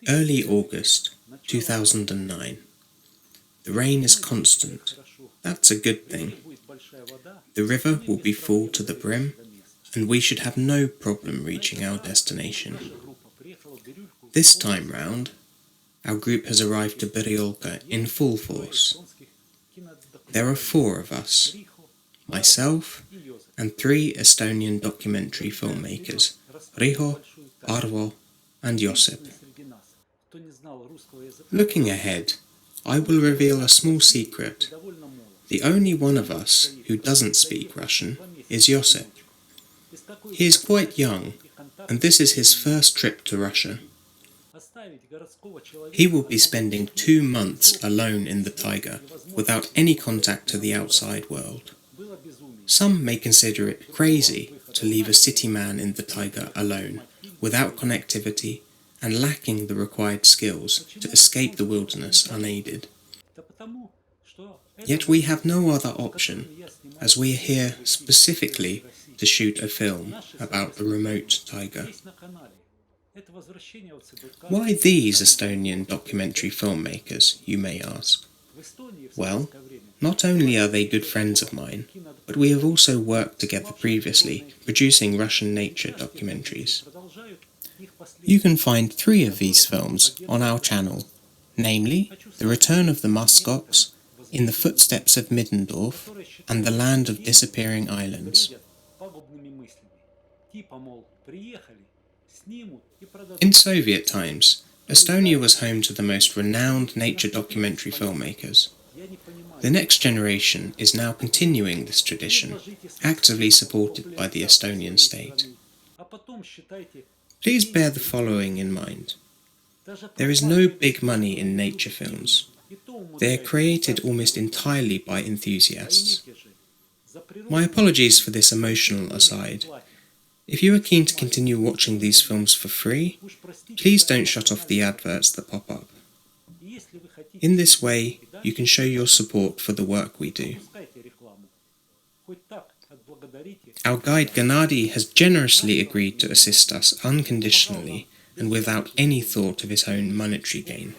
Early August 2009. The rain is constant. That's a good thing. The river will be full to the brim, and we should have no problem reaching our destination. This time round, our group has arrived to Beriolka in full force. There are 4 of us, myself and 3 Estonian documentary filmmakers, Riho, Arvo and Josip. Looking ahead, I will reveal a small secret. The only one of us who doesn't speak Russian is Josip. He is quite young, and this is his first trip to Russia. He will be spending 2 months alone in the Taiga, without any contact to the outside world. Some may consider it crazy to leave a city man in the Taiga alone, without connectivity, and lacking the required skills to escape the wilderness unaided. Yet we have no other option, as we are here specifically to shoot a film about the remote Taiga. Why these Estonian documentary filmmakers, you may ask? Well, not only are they good friends of mine, but we have also worked together previously, producing Russian nature documentaries. You can find 3 of these films on our channel, namely The Return of the Muskox, In the Footsteps of Middendorf, and The Land of Disappearing Islands. In Soviet times, Estonia was home to the most renowned nature documentary filmmakers. The next generation is now continuing this tradition, actively supported by the Estonian state. Please bear the following in mind. There is no big money in nature films. They are created almost entirely by enthusiasts. My apologies for this emotional aside. If you are keen to continue watching these films for free, please don't shut off the adverts that pop up. In this way, you can show your support for the work we do. Our guide Gennady has generously agreed to assist us unconditionally and without any thought of his own monetary gain.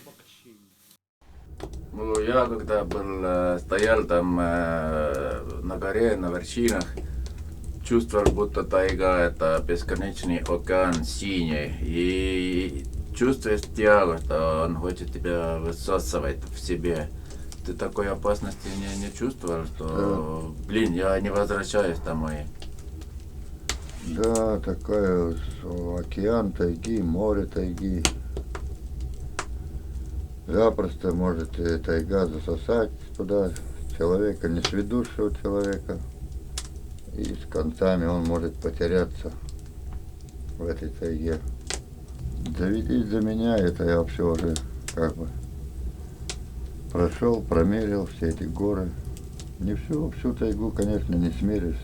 Я когда был, стоял там на горе, на вершинах, чувствовал, будто тайга — это бесконечный океан синий. И чувствуешь тягу, что он хочет тебя высасывать в себе. Ты такой опасности не чувствовал, что, блин, я не возвращаюсь домой? Да, такая океан тайги, море тайги. Запросто может тайга засосать туда человека, несведущего человека. И с концами он может потеряться в этой тайге. Доведись до меня, это я все уже как бы прошел, промерил все эти горы. Не всю тайгу, конечно, не смеришь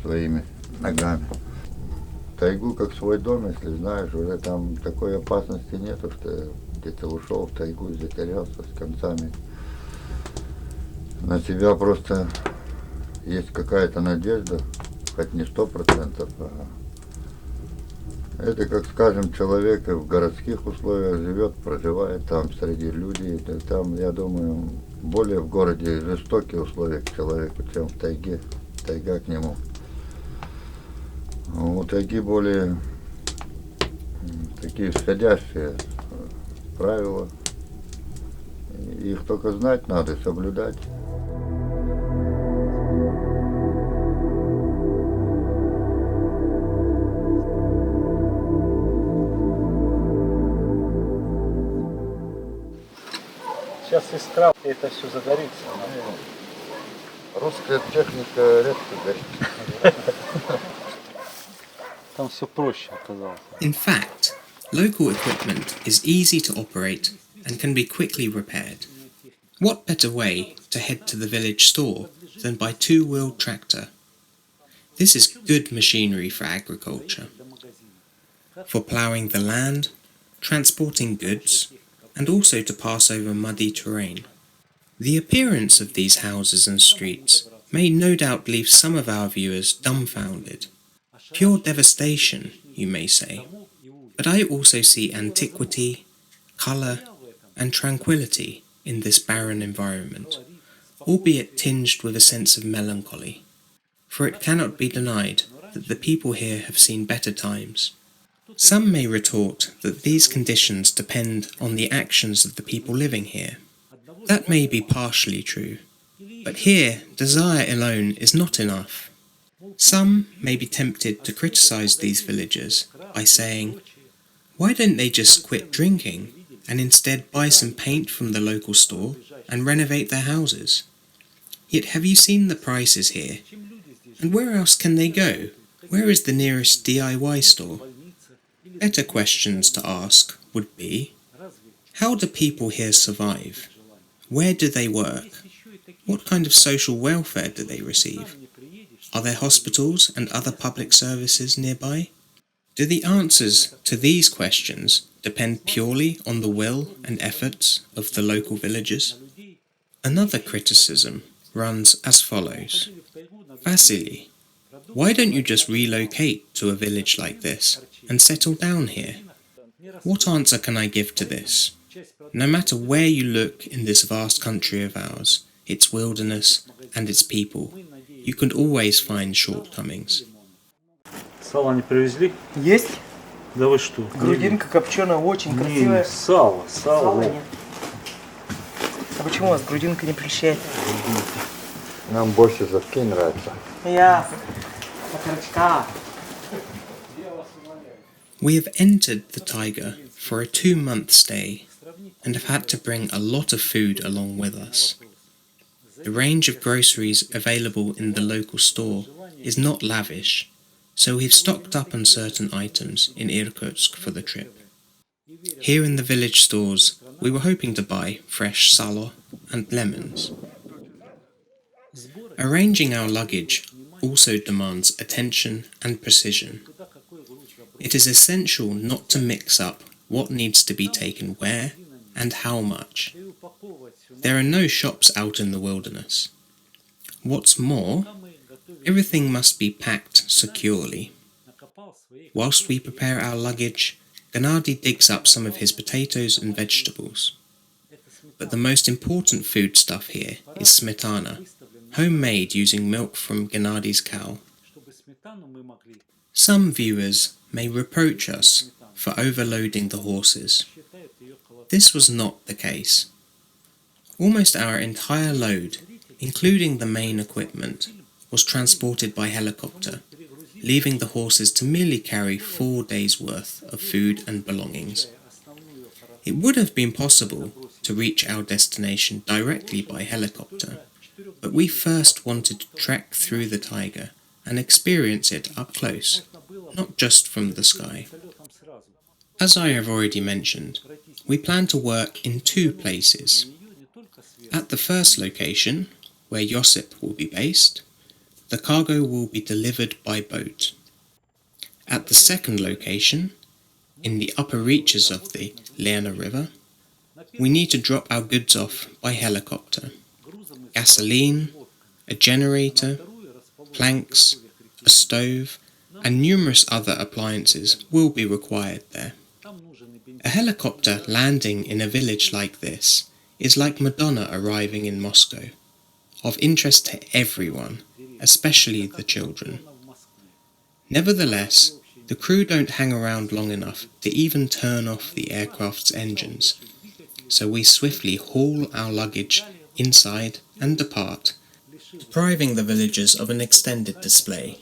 своими ногами. Тайгу как свой дом, если знаешь, уже там такой опасности нету, что где-то ушел в тайгу и затерялся с концами. На тебя просто есть какая-то надежда, хоть не 100%, это, как скажем, человек в городских условиях живет, проживает там среди людей. Там, я думаю, более в городе жестокие условия к человеку, чем в тайге. Тайга к нему. У тайги более такие щадящие правила. Их только знать надо, соблюдать. Сейчас искра, и это все загорится. Русская техника редко горит. Там все проще оказалось. In fact, local equipment is easy to operate and can be quickly repaired. What better way to head to the village store than by two-wheeled tractor? This is good machinery for agriculture, for ploughing the land, transporting goods, and also to pass over muddy terrain. The appearance of these houses and streets may no doubt leave some of our viewers dumbfounded. Pure devastation, you may say. But I also see antiquity, colour and tranquility in this barren environment, albeit tinged with a sense of melancholy, for it cannot be denied that the people here have seen better times. Some may retort that these conditions depend on the actions of the people living here. That may be partially true, but here desire alone is not enough. Some may be tempted to criticize these villagers by saying, why don't they just quit drinking and instead buy some paint from the local store and renovate their houses? Yet have you seen the prices here? And where else can they go? Where is the nearest DIY store? Better questions to ask would be, how do people here survive? Where do they work? What kind of social welfare do they receive? Are there hospitals and other public services nearby? Do the answers to these questions depend purely on the will and efforts of the local villagers? Another criticism runs as follows. Vasily, why don't you just relocate to a village like this and settle down here? What answer can I give to this? No matter where you look in this vast country of ours, its wilderness and its people, you can always find shortcomings. Сало не привезли? Есть? Да вы что? Грудинка копченая, очень Не, красивая. сало. Сала нет. А почему вас грудинка не прельщает? Нам больше задки нравятся. Ясно. Окорочка. We have entered the Taiga for a 2-month stay and have had to bring a lot of food along with us. The range of groceries available in the local store is not lavish, so we've stocked up on certain items in Irkutsk for the trip. Here in the village stores, we were hoping to buy fresh salo and lemons. Arranging our luggage also demands attention and precision. It is essential not to mix up what needs to be taken where and how much. There are no shops out in the wilderness. What's more, everything must be packed securely. Whilst we prepare our luggage, Gennady digs up some of his potatoes and vegetables. But the most important foodstuff here is smetana, homemade using milk from Gennady's cow. Some viewers may reproach us for overloading the horses. This was not the case. Almost our entire load, including the main equipment, was transported by helicopter, leaving the horses to merely carry 4 days' worth of food and belongings. It would have been possible to reach our destination directly by helicopter, but we first wanted to trek through the Taiga and experience it up close, not just from the sky. As I have already mentioned, we plan to work in 2 places. At the first location, where Josip will be based, the cargo will be delivered by boat. At the second location, in the upper reaches of the Lena River, we need to drop our goods off by helicopter. Gasoline, a generator, planks, a stove, and numerous other appliances will be required there. A helicopter landing in a village like this is like Madonna arriving in Moscow, of interest to everyone, especially the children. Nevertheless, the crew don't hang around long enough to even turn off the aircraft's engines, so we swiftly haul our luggage inside and depart, depriving the villagers of an extended display.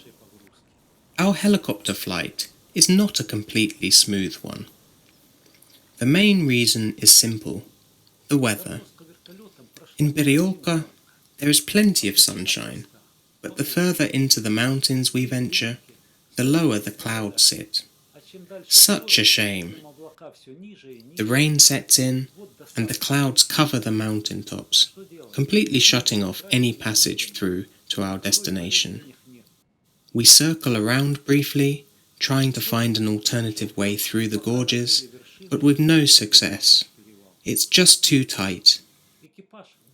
Our helicopter flight is not a completely smooth one. The main reason is simple: the weather. In Beryolka, there is plenty of sunshine, but the further into the mountains we venture, the lower the clouds sit. Such a shame. The rain sets in, and the clouds cover the mountain tops, completely shutting off any passage through to our destination. We circle around briefly, trying to find an alternative way through the gorges, but with no success. It's just too tight.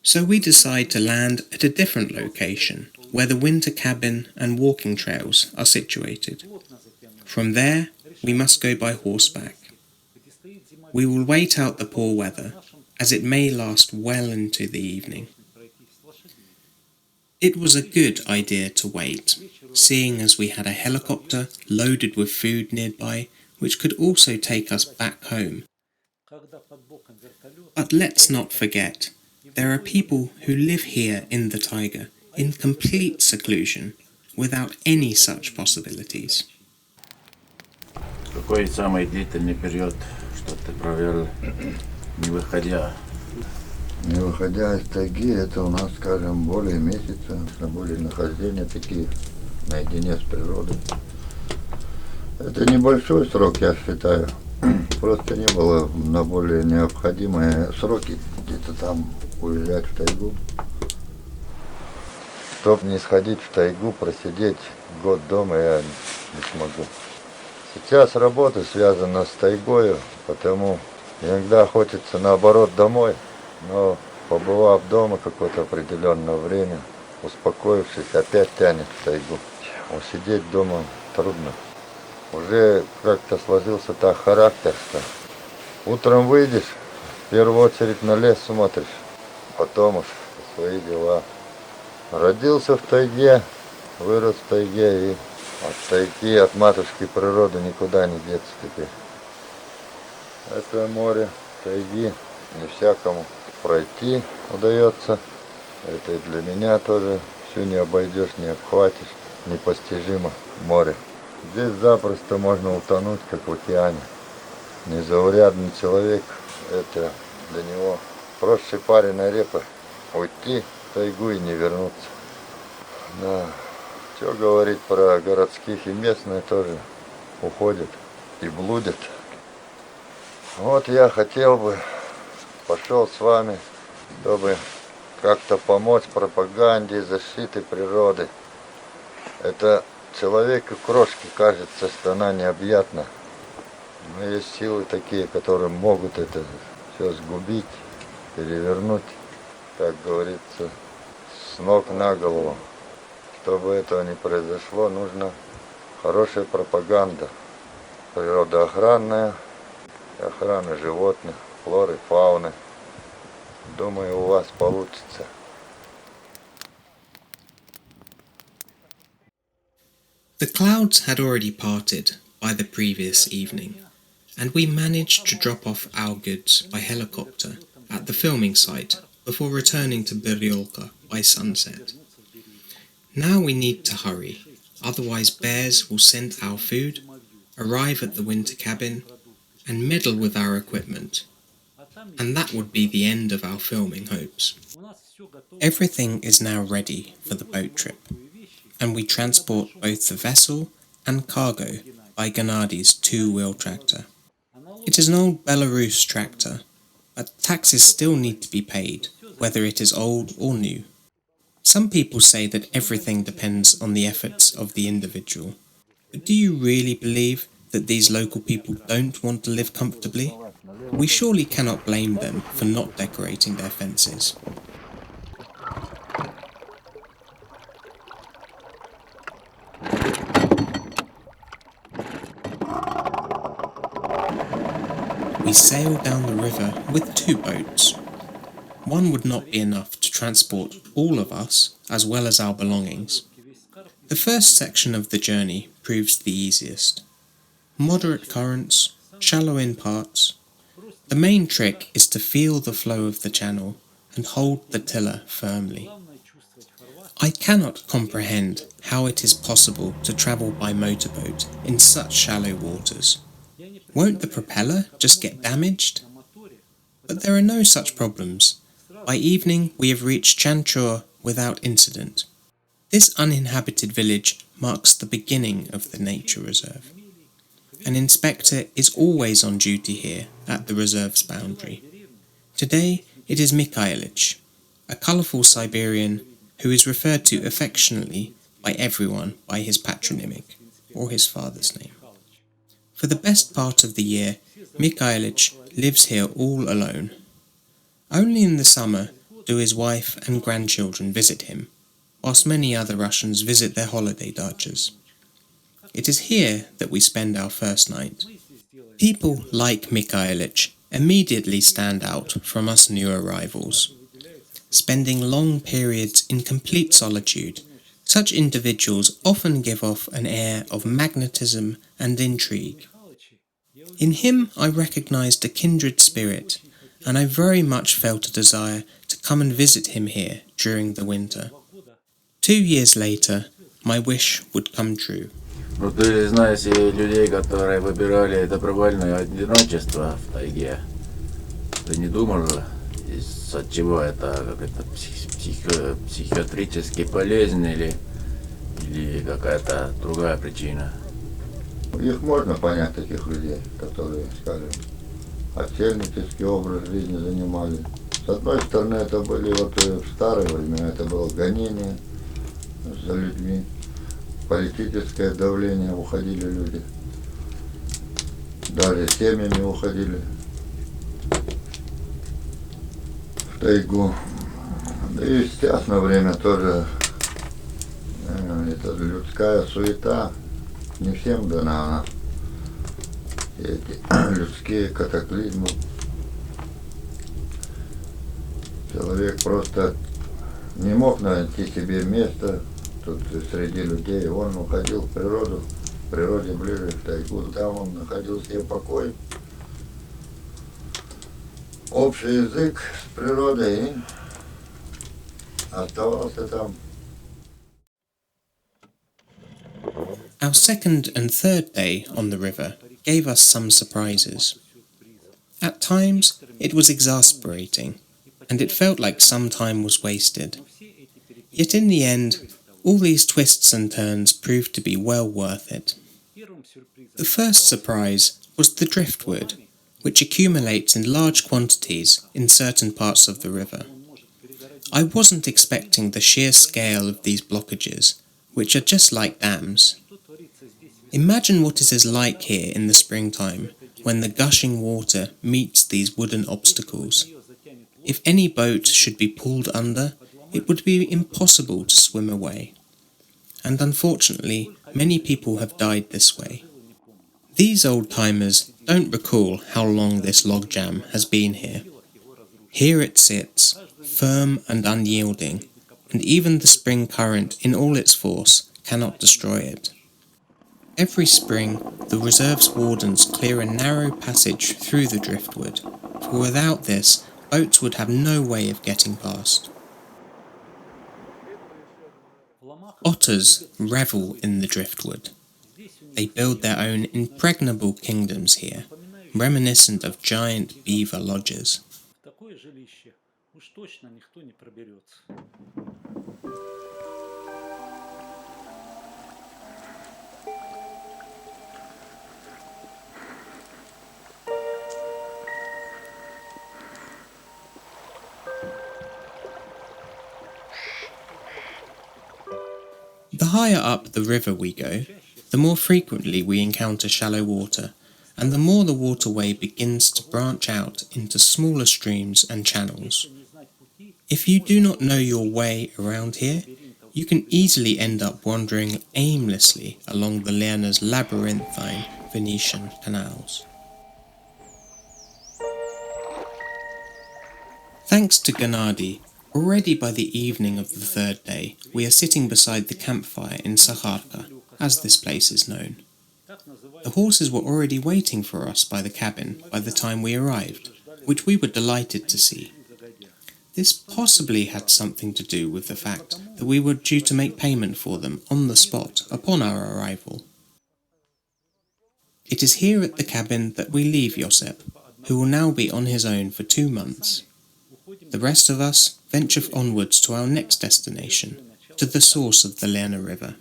So we decide to land at a different location, where the winter cabin and walking trails are situated. From there, we must go by horseback. We will wait out the poor weather, as it may last well into the evening. It was a good idea to wait, seeing as we had a helicopter loaded with food nearby, which could also take us back home. But let's not forget, there are people who live here in the Taiga, in complete seclusion, without any such possibilities. Какой самый длительный период, что ты провел, не выходя? Не выходя из тайги, это у нас, скажем, более месяца, более нахождения такие наедине с природой. Это небольшой срок, я считаю. Просто не было на более необходимые сроки где-то там уезжать в тайгу. Чтоб не сходить в тайгу, просидеть год дома я не смогу. Сейчас работа связана с тайгою, потому иногда хочется наоборот домой, но побывав дома какое-то определенное время, успокоившись, опять тянет в тайгу. Усидеть дома трудно. Уже как-то сложился так характер, что утром выйдешь, в первую очередь на лес смотришь, потом уж свои дела. Родился в тайге, вырос в тайге, и от тайги, от матушки природы никуда не деться теперь. Это море тайги не всякому пройти удается. Это и для меня тоже все не обойдешь, не обхватишь, непостижимо море. Здесь запросто можно утонуть, как в океане. Незаурядный человек, это для него проще пареной репы уйти в тайгу и не вернуться. Да. Что говорить про городских и местные тоже уходят и блудят. Вот я хотел бы, пошел с вами, чтобы как-то помочь пропаганде и защите природы. Это человеку крошки кажется, что она необъятна. Но есть силы такие, которые могут это все сгубить, перевернуть, как говорится, с ног на голову. Чтобы этого не произошло, нужна хорошая пропаганда, природоохранная, охрана животных, флоры, фауны. Думаю, у вас получится. The clouds had already parted by the previous evening, and we managed to drop off our goods by helicopter at the filming site before returning to Buriolka by sunset. Now we need to hurry, otherwise bears will scent our food, arrive at the winter cabin, and meddle with our equipment. And that would be the end of our filming hopes. Everything is now ready for the boat trip, and we transport both the vessel and cargo by Gennadi's two-wheel tractor. It is an old Belarus tractor, but taxes still need to be paid, whether it is old or new. Some people say that everything depends on the efforts of the individual. But do you really believe that these local people don't want to live comfortably? We surely cannot blame them for not decorating their fences. We sailed down the river with two boats. One would not be enough to transport all of us, as well as our belongings. The first section of the journey proves the easiest. Moderate currents, shallow in parts. The main trick is to feel the flow of the channel and hold the tiller firmly. I cannot comprehend how it is possible to travel by motorboat in such shallow waters. Won't the propeller just get damaged? But there are no such problems. By evening we have reached Chanchur without incident. This uninhabited village marks the beginning of the nature reserve. An inspector is always on duty here at the reserve's boundary. Today it is Mikhailich, a colourful Siberian who is referred to affectionately by everyone by his patronymic or his father's name. For the best part of the year, Mikhailich lives here all alone. Only in the summer do his wife and grandchildren visit him, whilst many other Russians visit their holiday dachas. It is here that we spend our first night. People like Mikhailich immediately stand out from us new arrivals. Spending long periods in complete solitude, such individuals often give off an air of magnetism and intrigue. In him I recognized a kindred spirit, and I very much felt a desire to come and visit him here during the winter. 2 years later, my wish would come true. Ну, ты знаешь людей, которые выбирали добровольное одиночество в тайге. Ты не думал, от чего это, как это психиатрически болезнь или какая-то другая причина? Их можно понять, таких людей, которые, скажем, отшельнический образ жизни занимали. С одной стороны, это были вот в старые времена, это было гонение за людьми, политическое давление, уходили люди, даже семьями уходили в тайгу. Да и сейчас на время тоже это людская суета, не всем дана она. Эти людские катаклизмы. Человек просто не мог найти себе место тут среди людей. Он уходил в природу, в природе ближе в тайгу. Там он находил себе покой, общий язык с природой и оставался там. Our second and third day on the river gave us some surprises. At times, it was exasperating, and it felt like some time was wasted. Yet in the end, all these twists and turns proved to be well worth it. The first surprise was the driftwood, which accumulates in large quantities in certain parts of the river. I wasn't expecting the sheer scale of these blockages, which are just like dams. Imagine what it is like here in the springtime, when the gushing water meets these wooden obstacles. If any boat should be pulled under, it would be impossible to swim away. And unfortunately, many people have died this way. These old-timers don't recall how long this logjam has been here. Here it sits, firm and unyielding, and even the spring current in all its force cannot destroy it. Every spring, the reserve's wardens clear a narrow passage through the driftwood, for without this, boats would have no way of getting past. Otters revel in the driftwood. They build their own impregnable kingdoms here, reminiscent of giant beaver lodges. The higher up the river we go, the more frequently we encounter shallow water, and the more the waterway begins to branch out into smaller streams and channels. If you do not know your way around here, you can easily end up wandering aimlessly along the Lerna's labyrinthine Venetian canals. Thanks to Gennady, already by the evening of the third day, we are sitting beside the campfire in Sakharka, as this place is known. The horses were already waiting for us by the cabin by the time we arrived, which we were delighted to see. This possibly had something to do with the fact that we were due to make payment for them on the spot upon our arrival. It is here at the cabin that we leave Josep, who will now be on his own for 2 months. The rest of us venture onwards to our next destination, to the source of the Lerna River.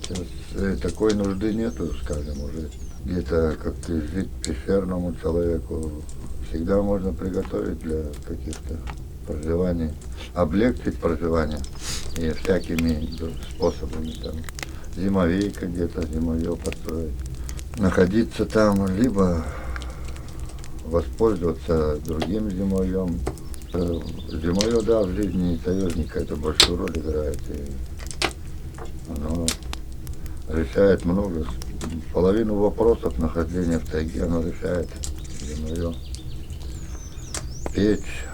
Сейчас такой нужды нету, скажем, уже где-то как жить пещерному человеку. Всегда можно приготовить для каких-то проживаний, облегчить проживание и всякими способами, там, зимовейка где-то, зимовье построить. Находиться там, либо воспользоваться другим зимовьем. Зимовье, да, в жизни союзника это большую роль играет. И оно решает много половину вопросов нахождения в тайге оно решает. Зимою. Печь.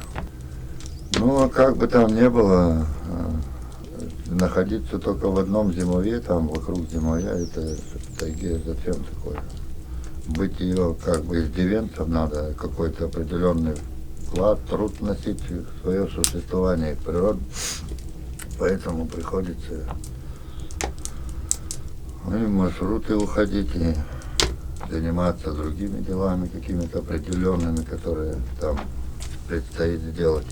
Ну, а как бы там ни было, находиться только в одном зимовье, там вокруг зимовья, это в тайге зачем такое? Быть ее как бы иждивенцем надо, какой-то определенный вклад, труд носить в свое существование в природу. Поэтому приходится и в маршруты уходить, и заниматься другими делами, какими-то определенными, которые там предстоит сделать.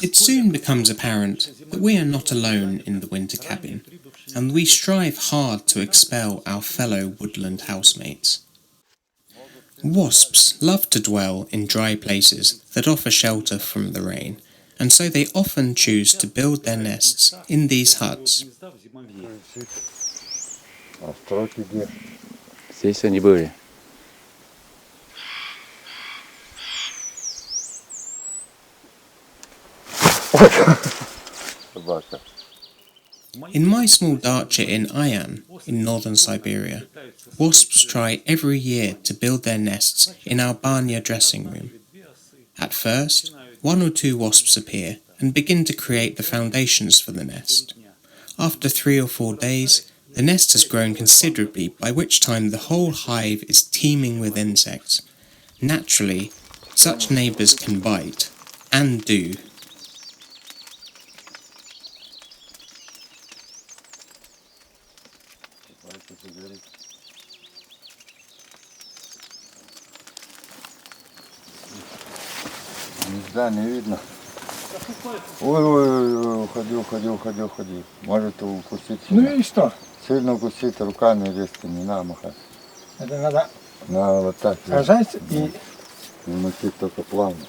It soon becomes apparent that we are not alone in the winter cabin, and we strive hard to expel our fellow woodland housemates. Wasps love to dwell in dry places that offer shelter from the rain, and so they often choose to build their nests in these huts. А строки где? Здесь они были. Собака. In my small dacha in Ayan, in northern Siberia, wasps try every year to build their nests in our banya dressing room. At first, 1 or 2 wasps appear and begin to create the foundations for the nest. After 3 or 4 days, the nest has grown considerably, by which time the whole hive is teeming with insects. Naturally, such neighbours can bite, and do. Гнезда не видно. Ой, уходи. Может укусить Ну сильно. и что? Сильно укусить руками резко, не надо махать. Это надо Надо вот так. сажать и И махать только плавно.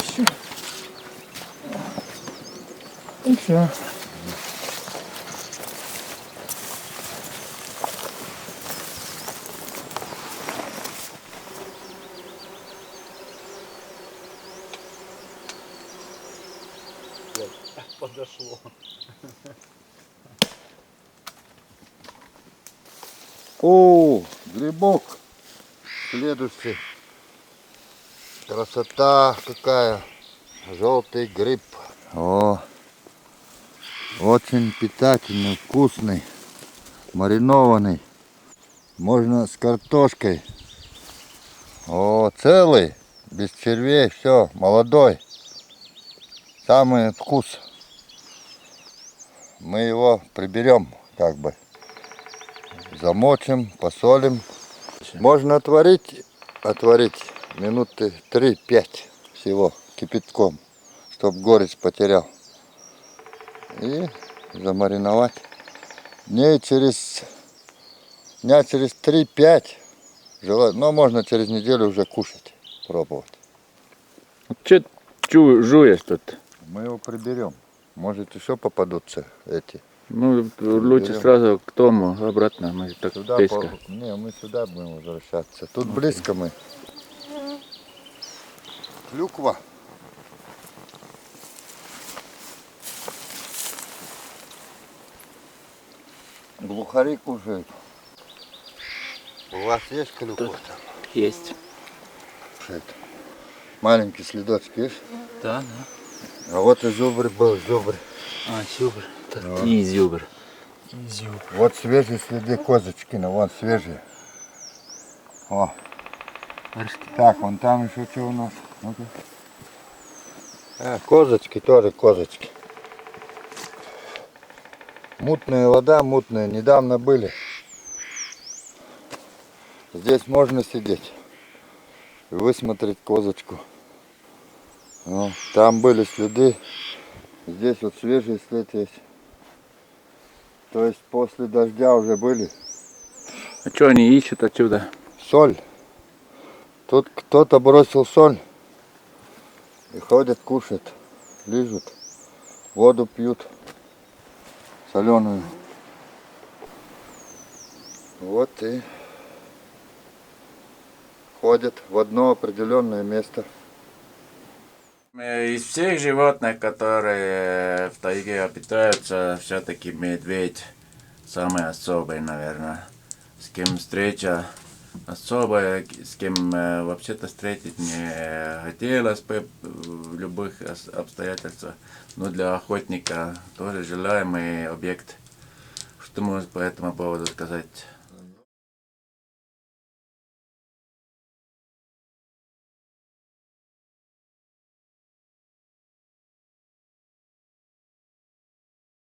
все. И все. Подошло. О, грибок. Следующий. Красота какая. Желтый гриб. О, очень питательный, вкусный, маринованный. Можно с картошкой. О, целый, без червей, все, молодой. Самый вкус. Мы его приберем, как бы. Замочим, посолим. Можно отварить минуты 3-5 всего кипятком, чтобы горечь потерял. И замариновать. Дня через 3-5, но можно через неделю уже кушать, пробовать. Че жуешь тут? Мы его приберем. Может еще попадутся эти. Ну, лучше сразу к тому, обратно. Мы так Сюда близко. Не, мы сюда будем возвращаться. Тут близко мы. Клюква. Глухари кушают. У вас есть клюква? Есть. Маленький следочек, видишь? Да. А вот и зубр был, зубр. А, зюбр. И зюбр. Вот свежие следы козочкина, вон свежие. О. Так, вон там еще что у нас? Ну-ка. Козочки, тоже козочки. Мутная вода, мутная. Недавно были. Здесь можно сидеть и высмотреть козочку. Ну, там были следы. Здесь вот свежий след есть. То есть после дождя уже были. А что они ищут отсюда? Соль. Тут кто-то бросил соль. И ходят, кушают, лижут. Воду пьют. Соленую. Вот и ходят в одно определенное место. Из всех животных, которые в тайге обитаются, все-таки медведь самый особый, наверное. С кем встреча особая, с кем вообще-то встретить не хотелось бы в любых обстоятельствах. Но для охотника тоже желаемый объект. Что можно по этому поводу сказать?